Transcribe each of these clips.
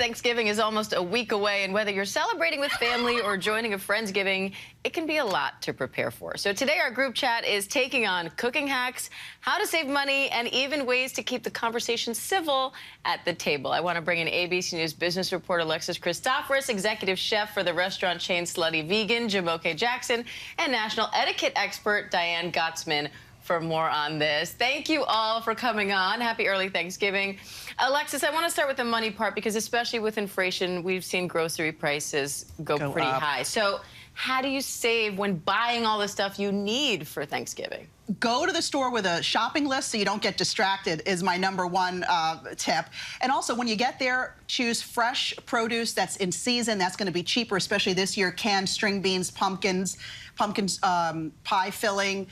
Thanksgiving is almost a week away, and whether you're celebrating with family or joining a Friendsgiving, it can be a lot to prepare for. So today our group chat is taking on cooking hacks, how to save money, and even ways to keep the conversation civil at the table. I want to bring in ABC News business reporter Alexis Christoforous, executive chef for the restaurant chain Slutty Vegan, Jumoke Jackson, and national etiquette expert Diane Gottsman for more on this. Thank you all for coming on. Happy early Thanksgiving. Alexis, I want to start with the money part because especially with inflation, we've seen grocery prices go pretty high. So how do you save when buying all the stuff you need for Thanksgiving? Go to the store with a shopping list so you don't get distracted is my #1 tip. And also, when you get there, choose fresh produce that's in season. That's going to be cheaper, especially this year. Canned string beans, pumpkins, pie filling,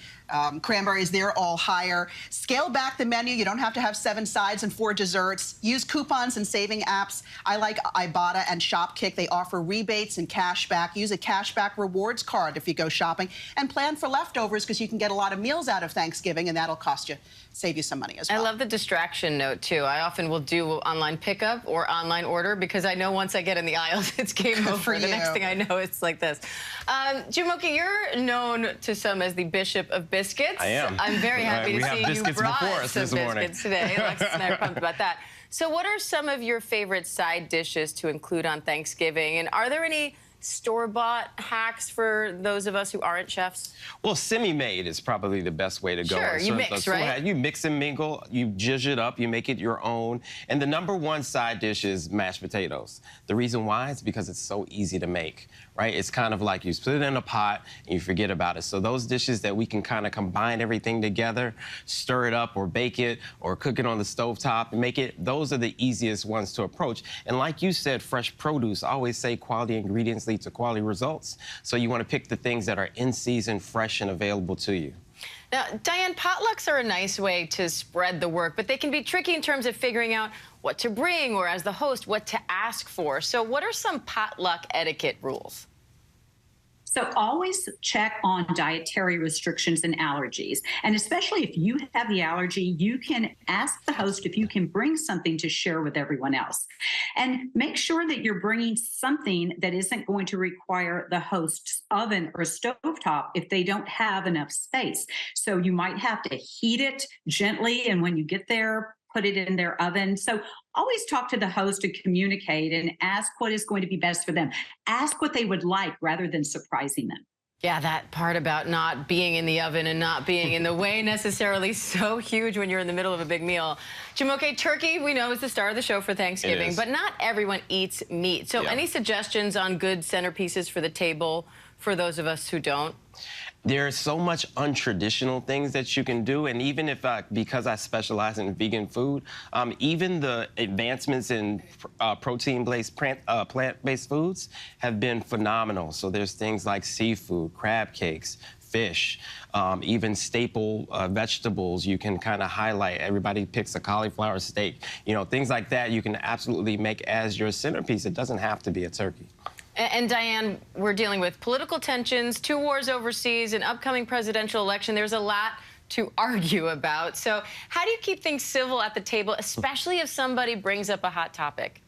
cranberries, they're all higher. Scale back the menu. You don't have to have 7 sides and 4 desserts. Use coupons and saving apps. I like Ibotta and Shopkick. They offer rebates and cash back. Use a cashback rewards card if you go shopping. And plan for leftovers because you can get a lot of meals out of Thanksgiving, and that'll save you some money as well. I love the distraction note, too. I often will do online pickup or online order because I know once I get in the aisles, it's game over. The next thing I know, it's like this. Jumoke, you're known to some as the Bishop of Biscuits. I am. I'm very happy to see you brought some biscuits today. Alexis and I are pumped about that. So what are some of your favorite side dishes to include on Thanksgiving? And are there any store-bought hacks for those of us who aren't chefs? Well, semi-made is probably the best way to go. Sure, you mix, right? You mix and mingle, you zhuzh it up, you make it your own. And the #1 side dish is mashed potatoes. The reason why is because it's so easy to make, right? It's kind of like you put it in a pot and you forget about it. So those dishes that we can kind of combine everything together, stir it up or bake it or cook it on the stovetop and make it, those are the easiest ones to approach. And like you said, fresh produce, I always say quality ingredients lead to quality results. So you want to pick the things that are in season, fresh, and available to you. Now, Diane, potlucks are a nice way to spread the work, but they can be tricky in terms of figuring out what to bring or, as the host, what to ask for. So what are some potluck etiquette rules? So always check on dietary restrictions and allergies. And especially if you have the allergy, you can ask the host if you can bring something to share with everyone else. And make sure that you're bringing something that isn't going to require the host's oven or stovetop if they don't have enough space. So you might have to heat it gently, and when you get there, put it in their oven. So always talk to the host and communicate and ask what is going to be best for them. Ask what they would like rather than surprising them. Yeah, that part about not being in the oven and not being in the way necessarily so huge when you're in the middle of a big meal. Jumoke, turkey, we know, is the star of the show for Thanksgiving, but not everyone eats meat. So any suggestions on good centerpieces for the table for those of us who don't? There's so much untraditional things that you can do, and even if because I specialize in vegan food, even the advancements in protein-based plant-based foods have been phenomenal. So there's things like seafood, crab cakes, fish, even staple vegetables you can kind of highlight. Everybody picks a cauliflower steak. You know, things like that you can absolutely make as your centerpiece. It doesn't have to be a turkey. And Diane, we're dealing with political tensions, 2 wars overseas, an upcoming presidential election. There's a lot to argue about. So how do you keep things civil at the table, especially if somebody brings up a hot topic?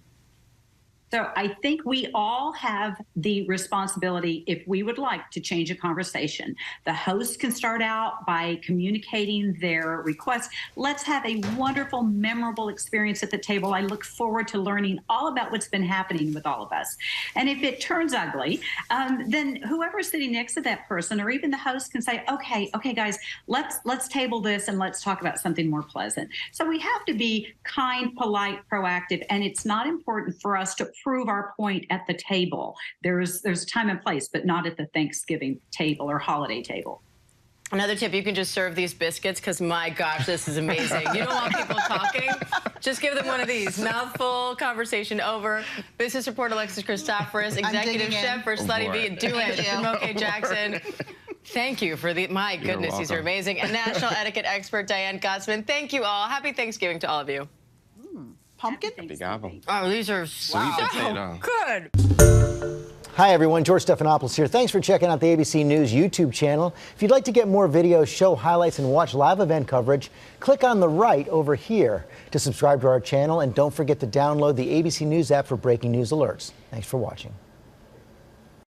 So I think we all have the responsibility, if we would like to change a conversation. The host can start out by communicating their requests. Let's have a wonderful, memorable experience at the table. I look forward to learning all about what's been happening with all of us. And if it turns ugly, then whoever's sitting next to that person or even the host can say, okay, guys, let's table this and let's talk about something more pleasant. So we have to be kind, polite, proactive, and it's not important for us to prove our point at the table. There's time and place, but not at the Thanksgiving table or holiday table. Another tip, you can just serve these biscuits because, my gosh, this is amazing. You don't want people talking? Just give them one of these. Mouthful, conversation over. Business reporter Alexis Christoforous, executive chef for Slutty Vegan. Do it. Jumoke Jackson. Thank you for my goodness, these are amazing. And national etiquette expert Diane Gottsman. Thank you all. Happy Thanksgiving to all of you. Pumpkin? Big apple. Oh, these are so good. Hi, everyone. George Stephanopoulos here. Thanks for checking out the ABC News YouTube channel. If you'd like to get more videos, show highlights, and watch live event coverage, click on the right over here to subscribe to our channel. And don't forget to download the ABC News app for breaking news alerts. Thanks for watching.